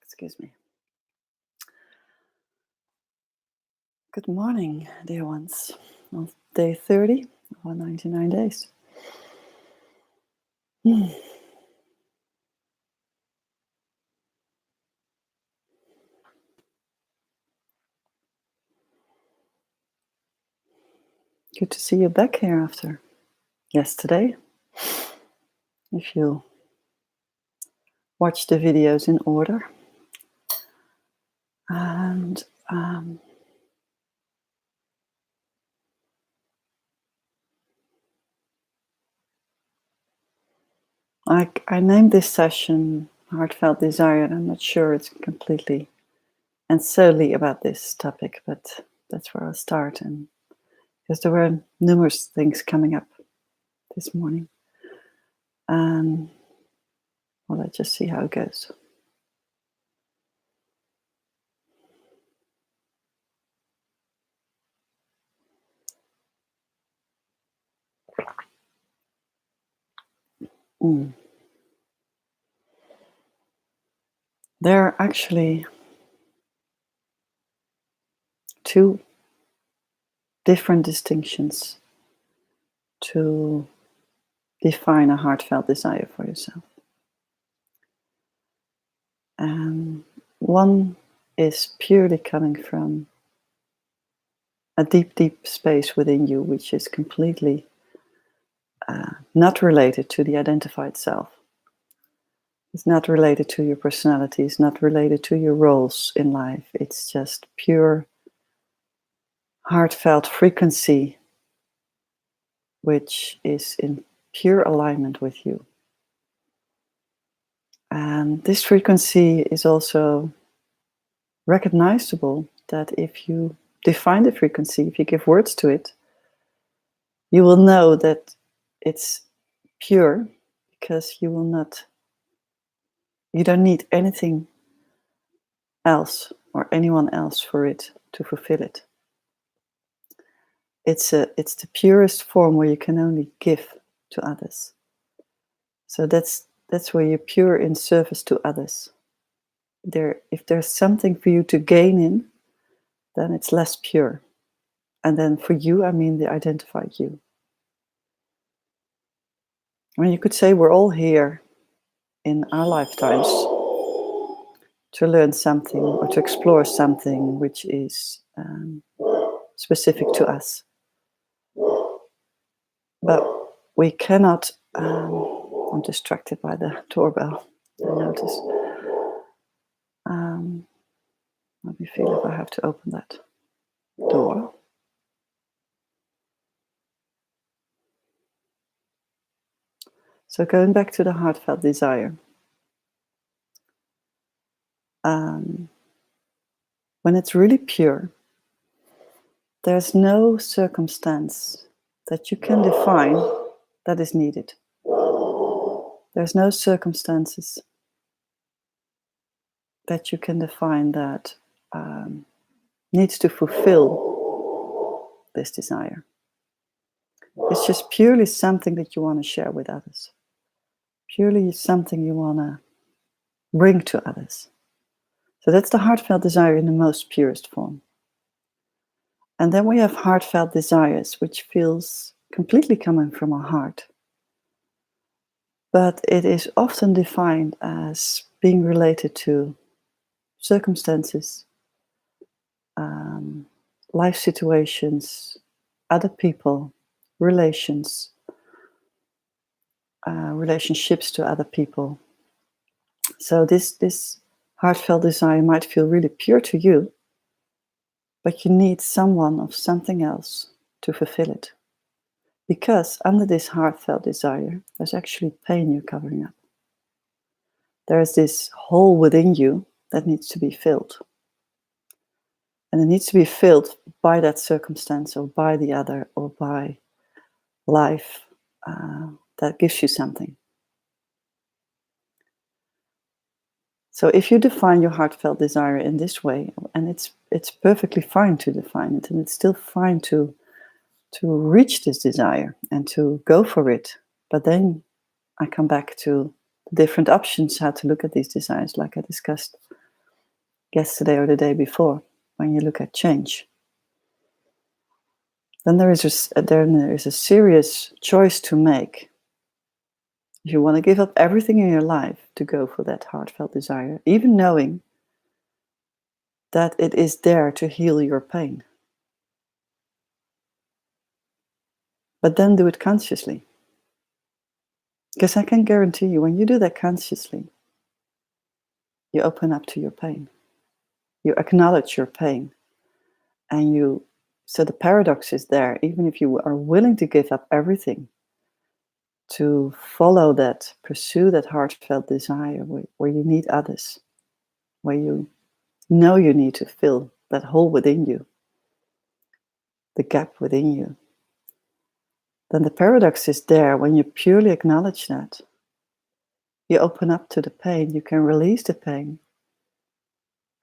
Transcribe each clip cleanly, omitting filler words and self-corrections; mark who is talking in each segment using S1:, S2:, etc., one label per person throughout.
S1: Excuse me. Good morning, dear ones. On day 30 or 99 days. Good to see you back here after yesterday. If you watch the videos in order. And I named this session Heartfelt Desire, and I'm not sure it's completely and solely about this topic, but that's where I'll start. And because there were numerous things coming up this morning. Well, let's just see how it goes. There are actually two different distinctions to define a heartfelt desire for yourself. And one is purely coming from a deep, deep space within you, which is completely not related to the identified self. It's not related to your personality. It's not related to your roles in life. It's just pure heartfelt frequency, which is in pure alignment with you. And this frequency is also recognizable that if you define the frequency, if you give words to it, you will know that it's pure, because you don't need anything else or anyone else for it to fulfill it. It's the purest form where you can only give to others. So that's where you're pure in service to others. If there's something for you to gain in, then it's less pure. And then for you, I mean the identified you. I mean, you could say we're all here in our lifetimes to learn something or to explore something which is specific to us. But we cannot, I'm distracted by the doorbell, I noticed. Let me feel if I have to open that door. So going back to the heartfelt desire. When it's really pure, there's no circumstance that you can define that is needed. There's no circumstances that you can define that needs to fulfill this desire. It's just purely something that you want to share with others. Purely something you want to bring to others. So that's the heartfelt desire in the most purest form. And then we have heartfelt desires, which feels completely coming from our heart. But it is often defined as being related to circumstances, life situations, other people, relationships to other people. So this heartfelt desire might feel really pure to you, but you need someone or something else to fulfill it. Because under this heartfelt desire, there's actually pain you're covering up. There's this hole within you that needs to be filled. And it needs to be filled by that circumstance or by the other or by life that gives you something. So if you define your heartfelt desire in this way, and it's perfectly fine to define it, and it's still fine to reach this desire and to go for it. But then I come back to different options how to look at these desires, like I discussed yesterday or the day before, when you look at change. Then there is a serious choice to make. If you want to give up everything in your life to go for that heartfelt desire, even knowing that it is there to heal your pain. But then do it consciously. Because I can guarantee you, when you do that consciously, you open up to your pain. You acknowledge your pain. And so the paradox is there, even if you are willing to give up everything to follow that, pursue that heartfelt desire where you need others, where you know you need to fill that hole within you, the gap within you. Then the paradox is there when you purely acknowledge that. You open up to the pain, you can release the pain,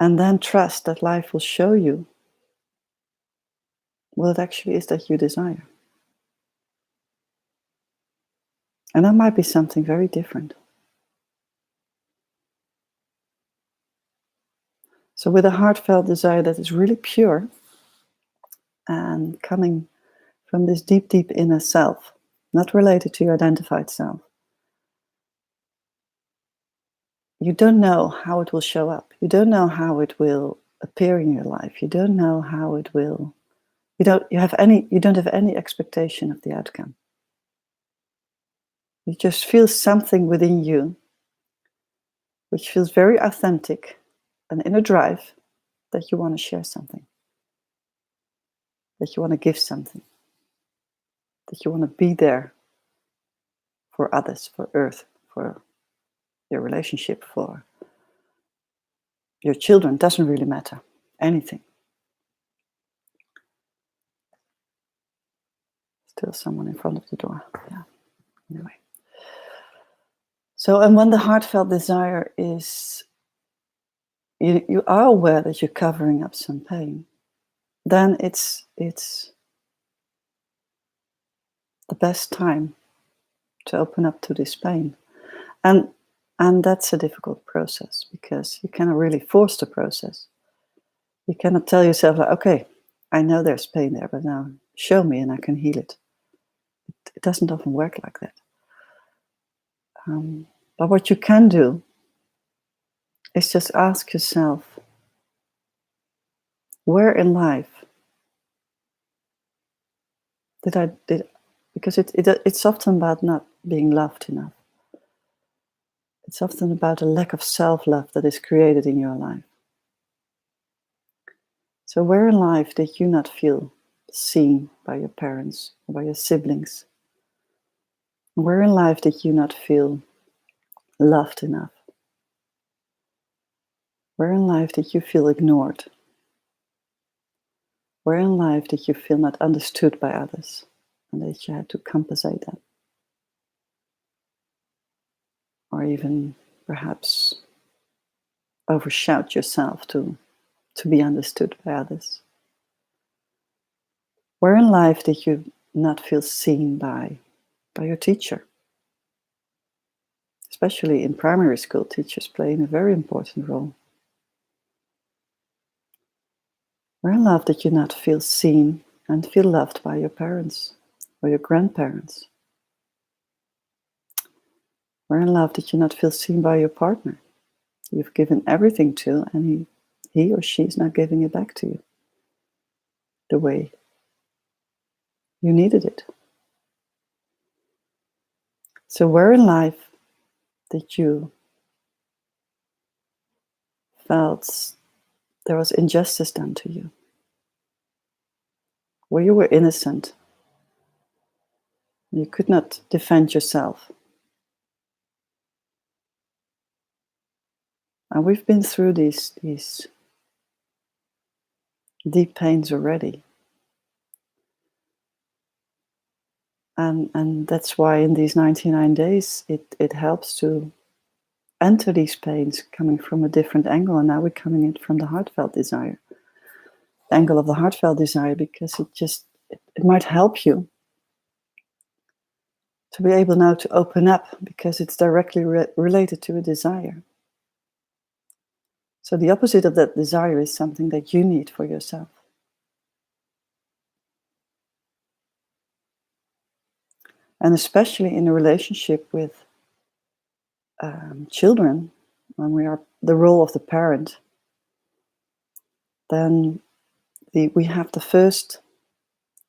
S1: and then trust that life will show you what it actually is that you desire. And that might be something very different. So with a heartfelt desire that is really pure and coming from this deep, deep inner self, not related to your identified self, you don't know how it will show up. You don't know how it will appear in your life. You don't know how it will. You don't have any expectation of the outcome. You just feel something within you which feels very authentic, an inner drive that you want to share something, that you want to give something, that you want to be there for others, for Earth, for your relationship, for your children. Doesn't really matter. Anything. Still someone in front of the door. Yeah. Anyway. So, and when the heartfelt desire is, you are aware that you're covering up some pain, then it's the best time to open up to this pain. And that's a difficult process because you cannot really force the process. You cannot tell yourself, like, okay, I know there's pain there, but now show me and I can heal it. It doesn't often work like that. But what you can do is just ask yourself, where in life because it's often about not being loved enough. It's often about a lack of self-love that is created in your life. So where in life did you not feel seen by your parents or by your siblings? Where in life did you not feel loved enough? Where in life did you feel ignored? Where in life did you feel not understood by others and that you had to compensate that? Or even perhaps overshout yourself to be understood by others? Where in life did you not feel seen by your teacher? Especially in primary school, teachers play a very important role. Where in life did you not feel seen and feel loved by your parents or your grandparents? Where in life did you not feel seen by your partner? You've given everything to, and he or she is not giving it back to you the way you needed it. So where in life did you felt there was injustice done to you? Where you were innocent, you could not defend yourself. And we've been through these deep pains already. And that's why in these 99 days, it helps to enter these pains coming from a different angle, and now we're coming in from the heartfelt desire. The angle of the heartfelt desire, because it might help you to be able now to open up, because it's directly related to a desire. So the opposite of that desire is something that you need for yourself. And especially in a relationship with children, when we are the role of the parent, then we have the first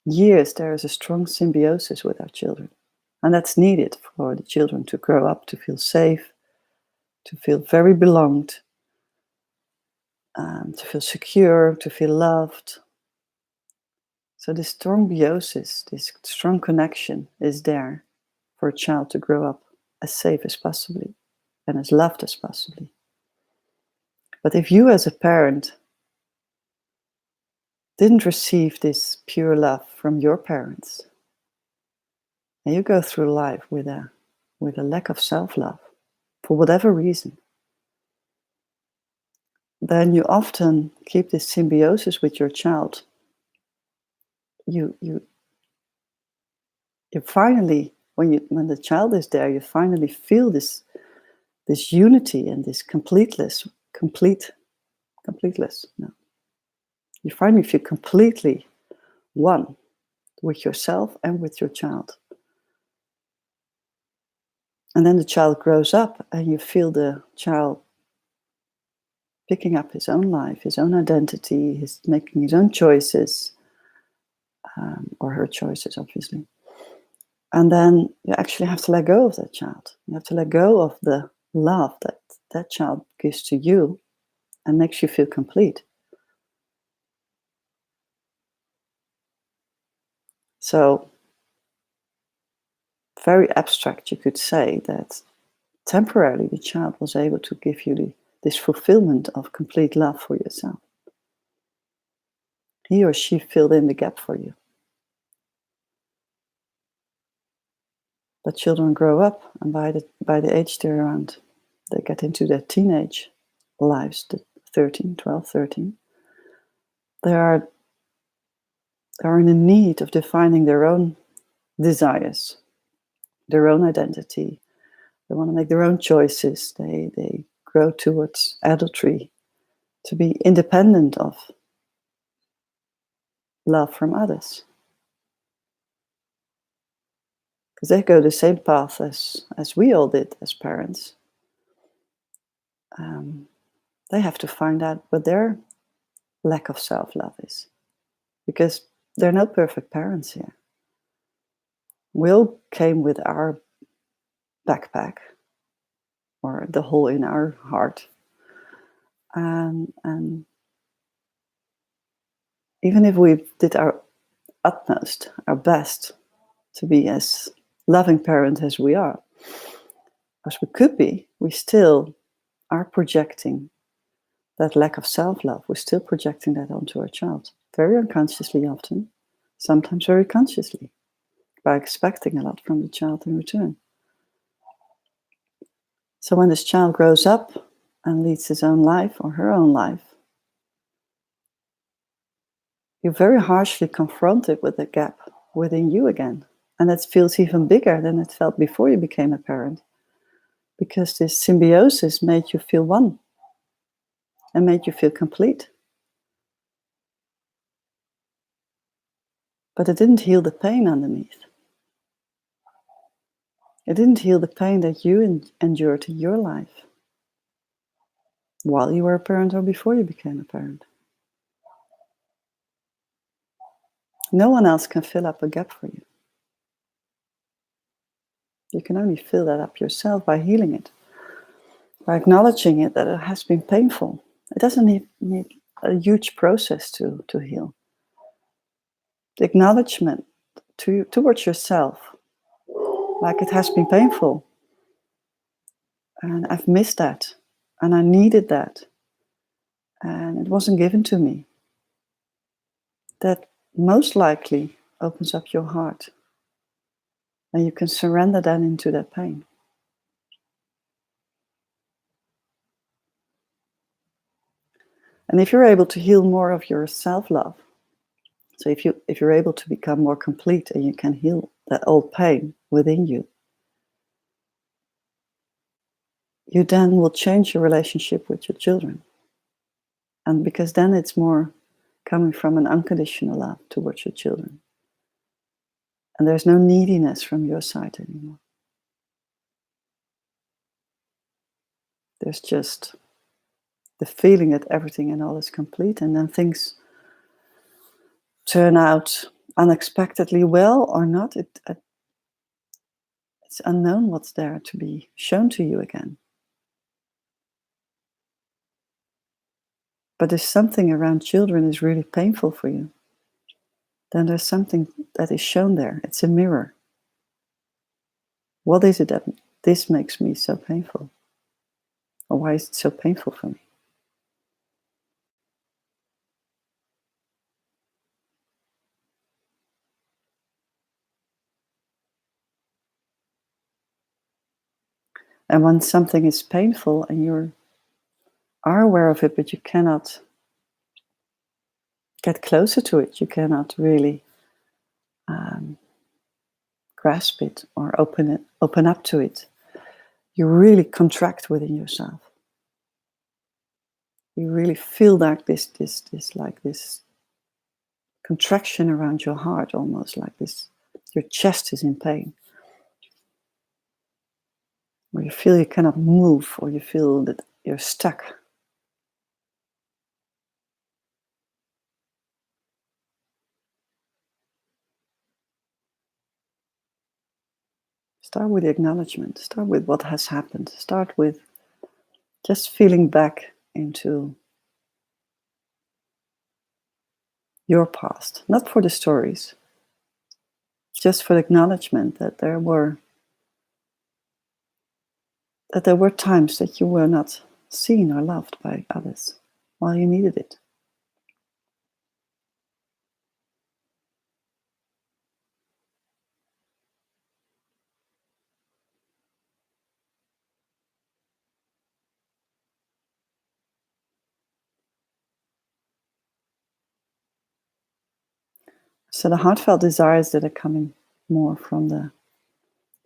S1: years, there is a strong symbiosis with our children. And that's needed for the children to grow up, to feel safe, to feel very belonged, to feel secure, to feel loved. So this strong biosis, this strong connection is there for a child to grow up as safe as possibly and as loved as possibly. But if you as a parent didn't receive this pure love from your parents, and you go through life with a lack of self-love, for whatever reason, then you often keep this symbiosis with your child. You finally, when the child is there, you finally feel this unity and this completeness. No. You finally feel completely one with yourself and with your child. And then the child grows up and you feel the child picking up his own life, his own identity, his making his own choices, or her choices, obviously. And then you actually have to let go of that child. You have to let go of the love that that child gives to you and makes you feel complete. So, very abstract, you could say that temporarily the child was able to give you this fulfillment of complete love for yourself. He or she filled in the gap for you. But children grow up, and by the age they're around, they get into their teenage lives, the 12, 13, they are in a need of defining their own desires, their own identity. They want to make their own choices. They grow towards adultry, to be independent of love from others. Because they go the same path as we all did as parents. They have to find out what their lack of self-love is. Because there are no perfect parents here. We all came with our backpack, or the hole in our heart. And even if we did our utmost, our best, to be as loving parent as we are, as we could be, we still are projecting that lack of self-love. We're still projecting that onto our child, very unconsciously often, sometimes very consciously, by expecting a lot from the child in return. So when this child grows up and leads his own life or her own life, you're very harshly confronted with the gap within you again. And that feels even bigger than it felt before you became a parent. Because this symbiosis made you feel one and made you feel complete. But it didn't heal the pain underneath. It didn't heal the pain that you endured in your life while you were a parent or before you became a parent. No one else can fill up a gap for you. You can only fill that up yourself by healing it, by acknowledging it, that it has been painful. It doesn't need a huge process to heal. The acknowledgement towards yourself, like it has been painful, and I've missed that, and I needed that, and it wasn't given to me. That most likely opens up your heart, and you can surrender then into that pain. And if you're able to heal more of your self-love, so if you're able to become more complete and you can heal that old pain within you, you then will change your relationship with your children. And because then it's more coming from an unconditional love towards your children. And there's no neediness from your side anymore. There's just the feeling that everything and all is complete, and then things turn out unexpectedly well or not. It's unknown what's there to be shown to you again. But if something around children is really painful for you, then there's something that is shown there. It's a mirror. What is it that this makes me so painful? Or why is it so painful for me? And when something is painful and you are aware of it, but you cannot get closer to it, you cannot really grasp it or open up to it, you really contract within yourself. You really feel like this contraction around your heart, almost like this. Your chest is in pain, or you feel you cannot move, or you feel that you're stuck. Start with the acknowledgement. Start with what has happened. Start with just feeling back into your past, not for the stories, just for the acknowledgement that there were times that you were not seen or loved by others while you needed it. So the heartfelt desires that are coming more from the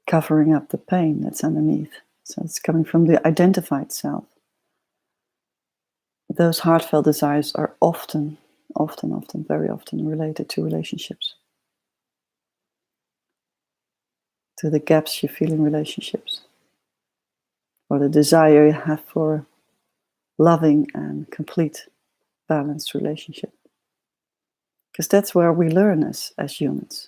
S1: covering up the pain that's underneath. So it's coming from the identified self. Those heartfelt desires are often, very often related to relationships, to the gaps you feel in relationships, or the desire you have for loving and complete, balanced relationship. Because that's where we learn as humans.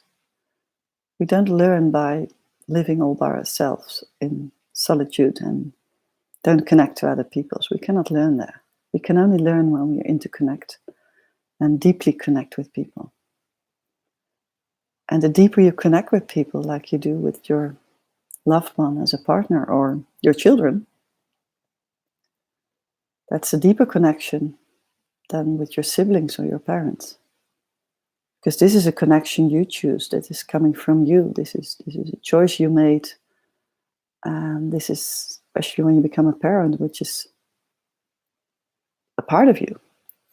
S1: We don't learn by living all by ourselves in solitude and don't connect to other people. So we cannot learn there. We can only learn when we interconnect and deeply connect with people. And the deeper you connect with people, like you do with your loved one as a partner or your children, that's a deeper connection than with your siblings or your parents. Because this is a connection you choose, that is coming from you. This is a choice you made. And this is, especially when you become a parent, which is a part of you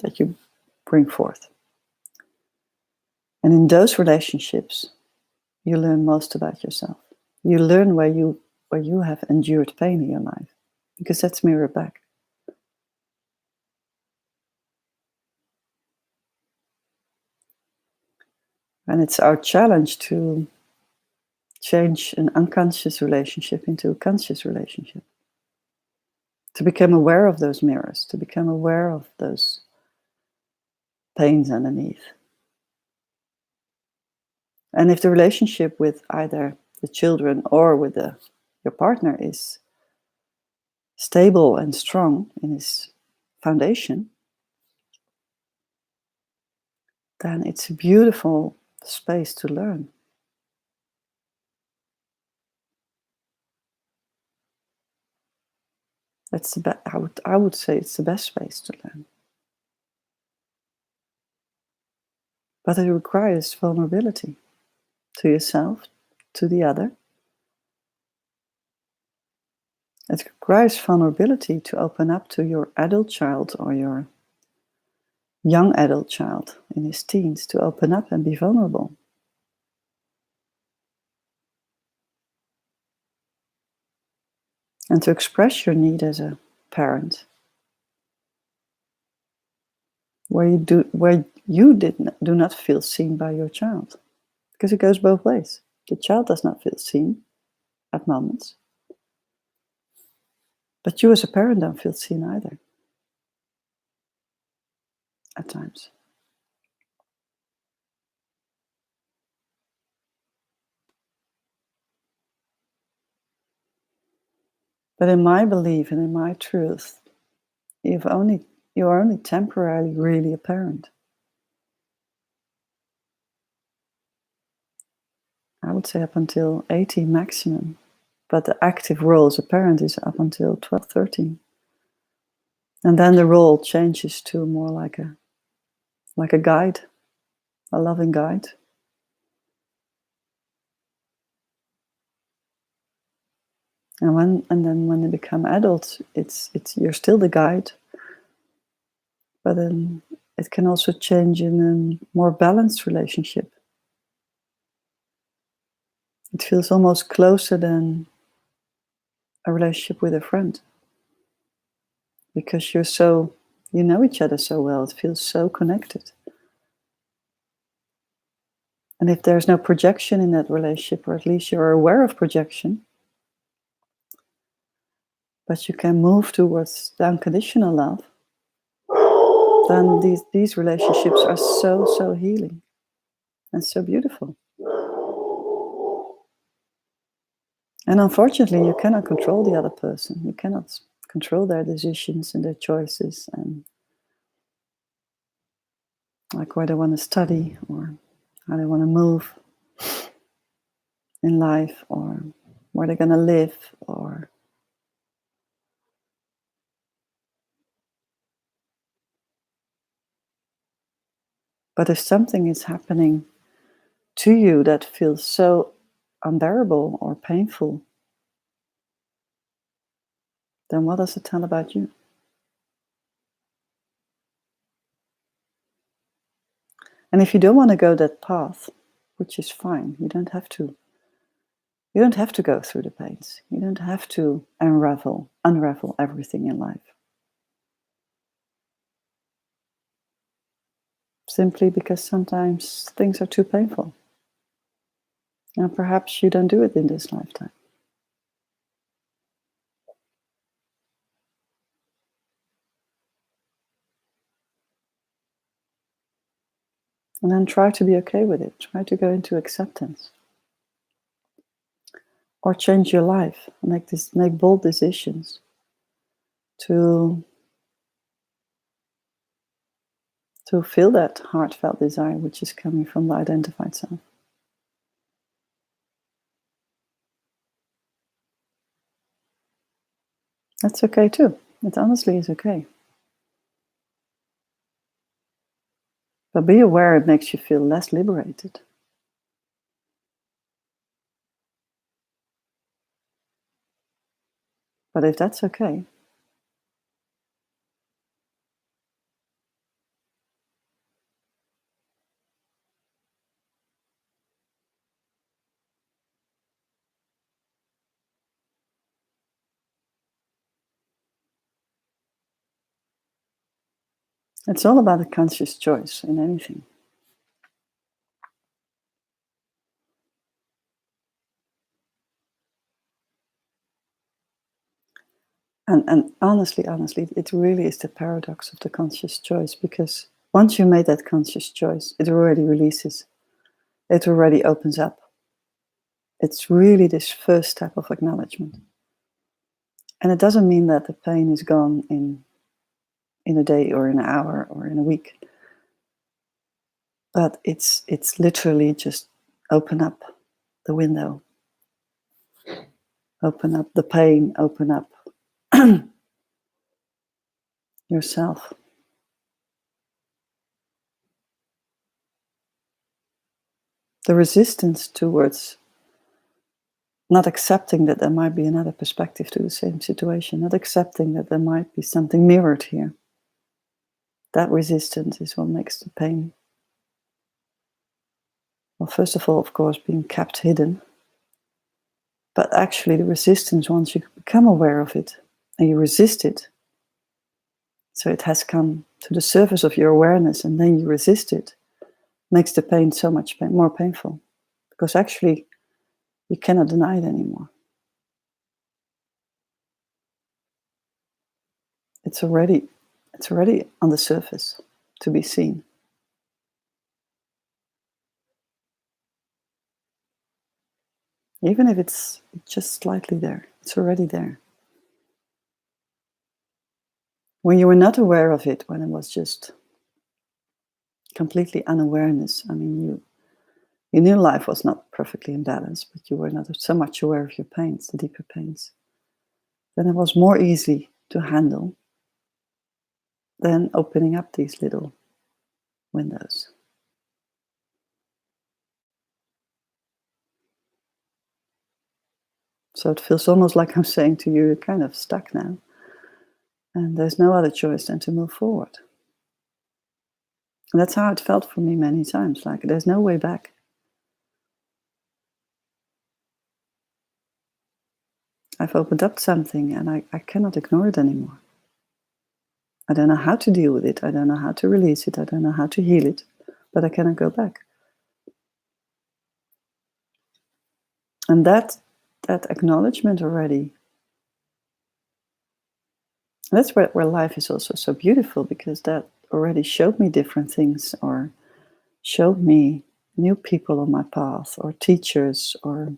S1: that you bring forth. And in those relationships, you learn most about yourself. You learn where you have endured pain in your life, because that's mirrored back. And it's our challenge to change an unconscious relationship into a conscious relationship. To become aware of those mirrors, to become aware of those pains underneath. And if the relationship with either the children or with your partner is stable and strong in its foundation, then it's a beautiful space to learn. That's I would say it's the best space to learn. But it requires vulnerability to yourself, to the other. It requires vulnerability to open up to your adult child or your young adult child in his teens to open up and be vulnerable. And to express your need as a parent, where you do not feel seen by your child. Because it goes both ways. The child does not feel seen at moments, but you as a parent don't feel seen either at times. But in my belief and in my truth, you are only temporarily really a parent. I would say up until 18 maximum. But the active role as a parent is up until 12, 13. And then the role changes to more like a guide, a loving guide. And then when they become adults, it's you're still the guide, but then it can also change in a more balanced relationship. It feels almost closer than a relationship with a friend, because you know each other so well. It feels so connected. And if there's no projection in that relationship, or at least you're aware of projection, but you can move towards the unconditional love, then these relationships are so healing and so beautiful. And unfortunately, you cannot control the other person. You cannot control their decisions and their choices, and like where they want to study or how they want to move in life, or where they're going to live, or but if something is happening to you that feels so unbearable or painful, then what does it tell about you? And if you don't want to go that path, which is fine, you don't have to. You don't have to go through the pains. You don't have to unravel everything in life. Simply because sometimes things are too painful. And perhaps you don't do it in this lifetime. And then try to be okay with it. Try to go into acceptance. Or change your life. Make bold decisions to feel that heartfelt desire which is coming from the identified self. That's okay too. It honestly is okay. But be aware it makes you feel less liberated. But if that's okay, it's all about a conscious choice in anything. And honestly, it really is the paradox of the conscious choice, because once you made that conscious choice, it already releases. It already opens up. It's really this first step of acknowledgement. And it doesn't mean that the pain is gone in a day or in an hour or in a week. But it's literally just open up the window. Open up the pain, open up yourself. The resistance towards not accepting that there might be another perspective to the same situation, not accepting that there might be something mirrored here. That resistance is what makes the pain. Well, first of all, of course, being kept hidden. But actually, the resistance, once you become aware of it and you resist it, so it has come to the surface of your awareness and then you resist it, makes the pain so much more painful. Because actually, you cannot deny it anymore. It's already on the surface to be seen. Even if it's just slightly there, it's already there. When you were not aware of it, when it was just completely unawareness, I mean, you knew life was not perfectly in balance, but you were not so much aware of your pains, the deeper pains. Then it was more easy to handle than opening up these little windows. So it feels almost like I'm saying to you, you're kind of stuck now. And there's no other choice than to move forward. And that's how it felt for me many times, like there's no way back. I've opened up something and I cannot ignore it anymore. I don't know how to deal with it. I don't know how to release it. I don't know how to heal it, but I cannot go back. And that acknowledgement already, that's where life is also so beautiful, because that already showed me different things, or showed me new people on my path, or teachers, or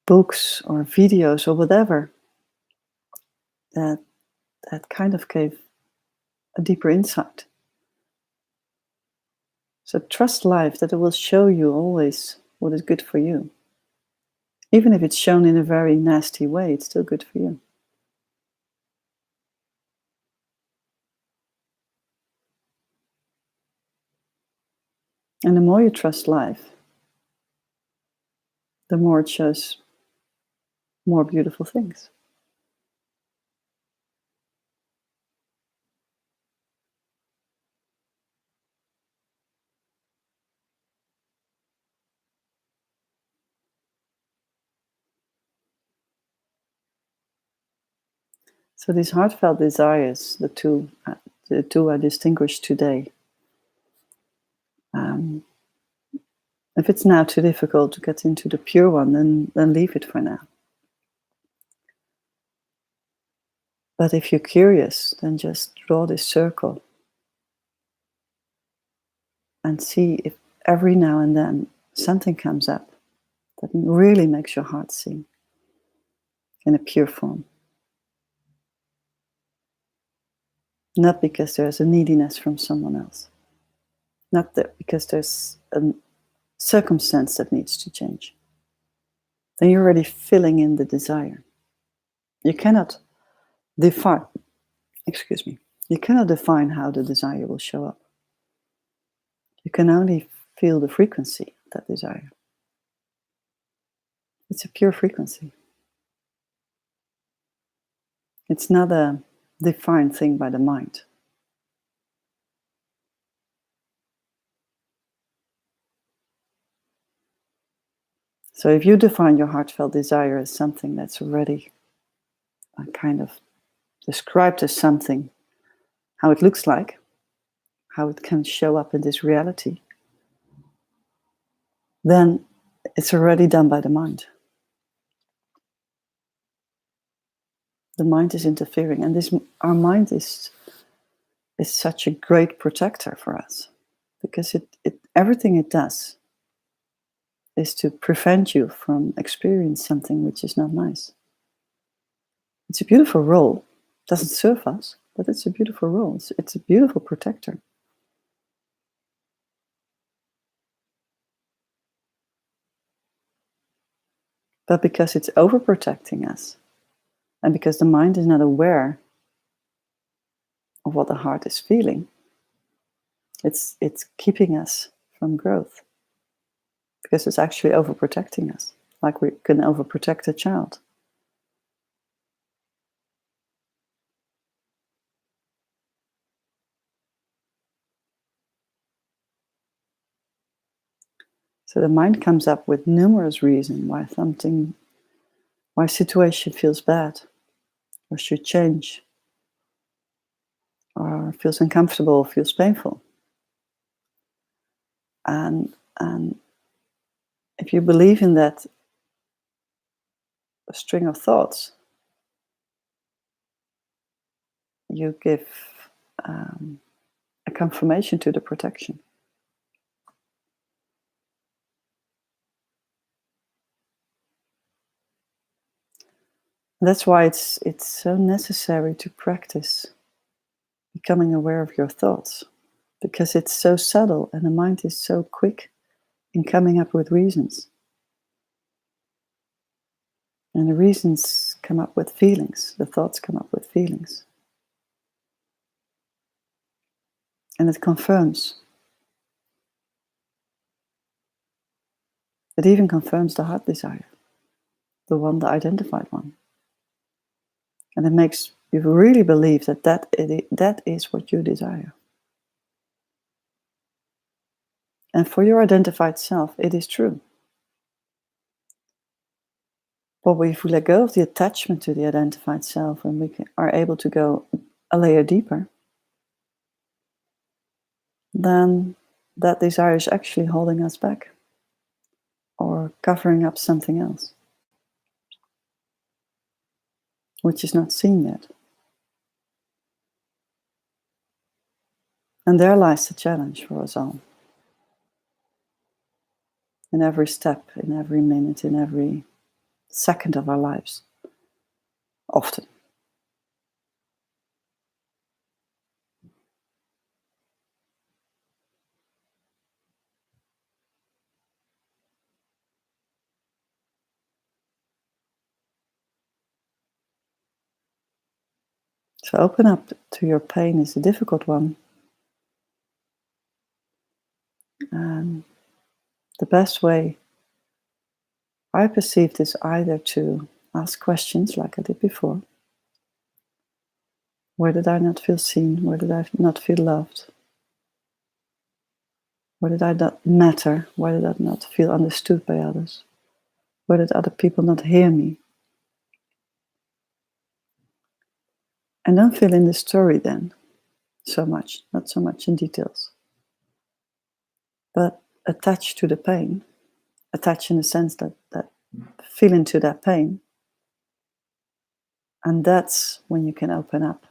S1: books, or videos, or whatever, that kind of gave a deeper insight. So trust life that it will show you always what is good for you. Even if it's shown in a very nasty way, it's still good for you. And the more you trust life, the more it shows more beautiful things. So these heartfelt desires, the two I distinguished today. If it's now too difficult to get into the pure one, then leave it for now. But if you're curious, then just draw this circle and see if every now and then something comes up that really makes your heart sing in a pure form. Not because there's a neediness from someone else. Not that because there's a circumstance that needs to change. Then you're already filling in the desire. You cannot define, you cannot define how the desire will show up. You can only feel the frequency of that desire. It's a pure frequency. It's not a defined thing by the mind. So if you define your heartfelt desire as something that's already kind of described as something, how it looks like, how it can show up in this reality, then it's already done by the mind. The mind is interfering, and our mind is such a great protector for us, because everything it does is to prevent you from experiencing something which is not nice. It's a beautiful role. It doesn't serve us, but it's a beautiful role. It's a beautiful protector. But because it's overprotecting us, and because the mind is not aware of what the heart is feeling, it's keeping us from growth. Because it's actually overprotecting us, like we can overprotect a child. So the mind comes up with numerous reasons why a situation feels bad, or should change, or feels uncomfortable, feels painful. And if you believe in that string of thoughts, you give a confirmation to the protection. That's why it's so necessary to practice becoming aware of your thoughts, because it's so subtle and the mind is so quick in coming up with reasons. And the reasons come up with feelings, the thoughts come up with feelings. And it confirms. It even confirms the heart desire, the identified one. And it makes you really believe that is what you desire. And for your identified self, it is true. But if we let go of the attachment to the identified self and are able to go a layer deeper, then that desire is actually holding us back or covering up something else, which is not seen yet. And there lies the challenge for us all. In every step, in every minute, in every second of our lives, often. So open up to your pain is a difficult one. And the best way I perceived is either to ask questions like I did before. Where did I not feel seen? Where did I not feel loved? Where did I not matter? Where did I not feel understood by others? Where did other people not hear me? And don't fill in the story then so much, not so much in details. But attach to the pain, attach in the sense that feel into that pain. And that's when you can open up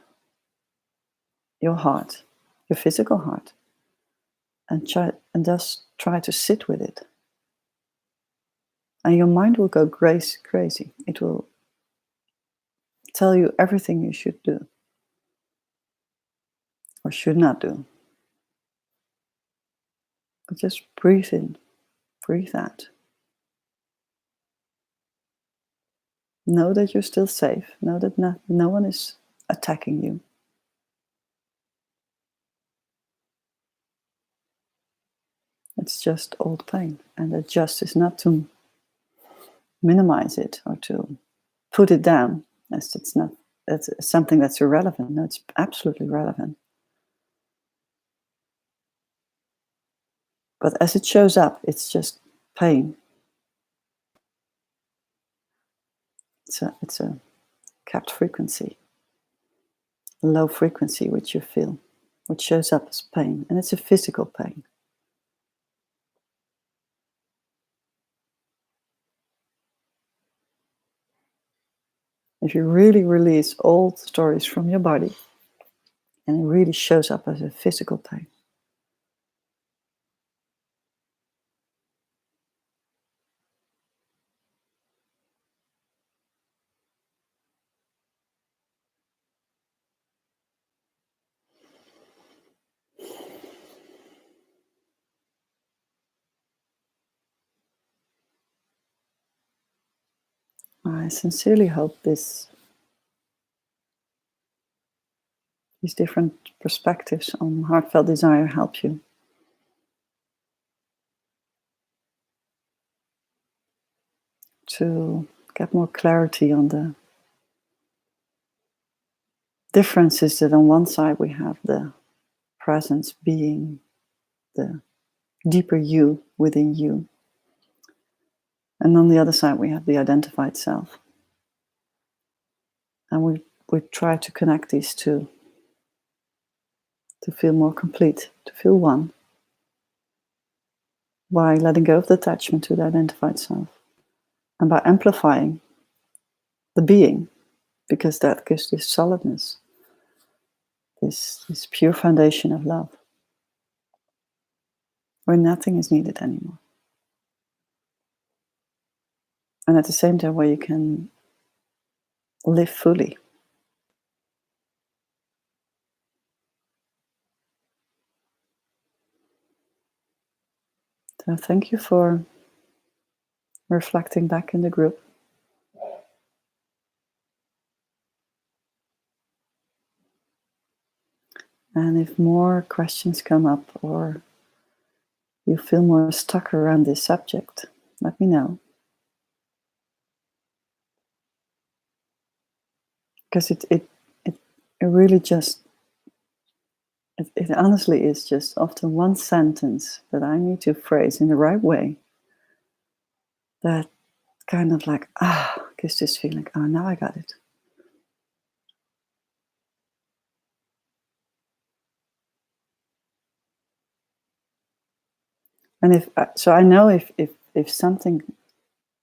S1: your heart, your physical heart, and just try to sit with it. And your mind will go crazy. It will tell you everything you should do or should not do. But just breathe in, breathe out. Know that you're still safe. Know that no one is attacking you. It's just old pain. And that just is not to minimize it or to put it down as it's something that's irrelevant. No, it's absolutely relevant. But as it shows up, it's just pain. It's a capped frequency, a low frequency which you feel, which shows up as pain, and it's a physical pain. If you really release old stories from your body, and it really shows up as a physical pain. I sincerely hope these different perspectives on heartfelt desire help you to get more clarity on the differences that on one side we have the presence being the deeper you within you, And on the other side, we have the identified self. And we try to connect these two to feel more complete, to feel one, by letting go of the attachment to the identified self and by amplifying the being, because that gives this solidness, this pure foundation of love, where nothing is needed anymore. And at the same time, where you can live fully. So thank you for reflecting back in the group. And if more questions come up or you feel more stuck around this subject, let me know. Because it really just, it honestly is just often one sentence that I need to phrase in the right way that kind of like, gives this feeling, now I got it. And so I know if something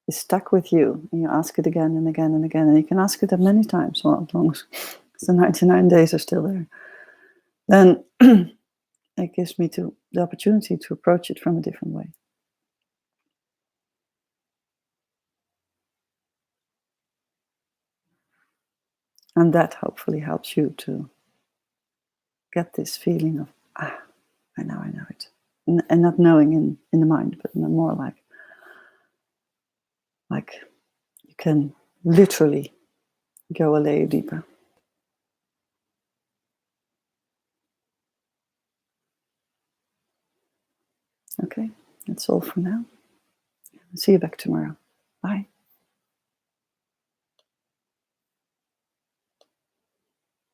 S1: is stuck with you, and you ask it again and again and again, and you can ask it many times, well, as long as the 99 days are still there, then it gives me the opportunity to approach it from a different way. And that hopefully helps you to get this feeling of, I know it. And not knowing in the mind, but more like you can literally go a layer deeper. Okay, that's all for now. See you back tomorrow. Bye.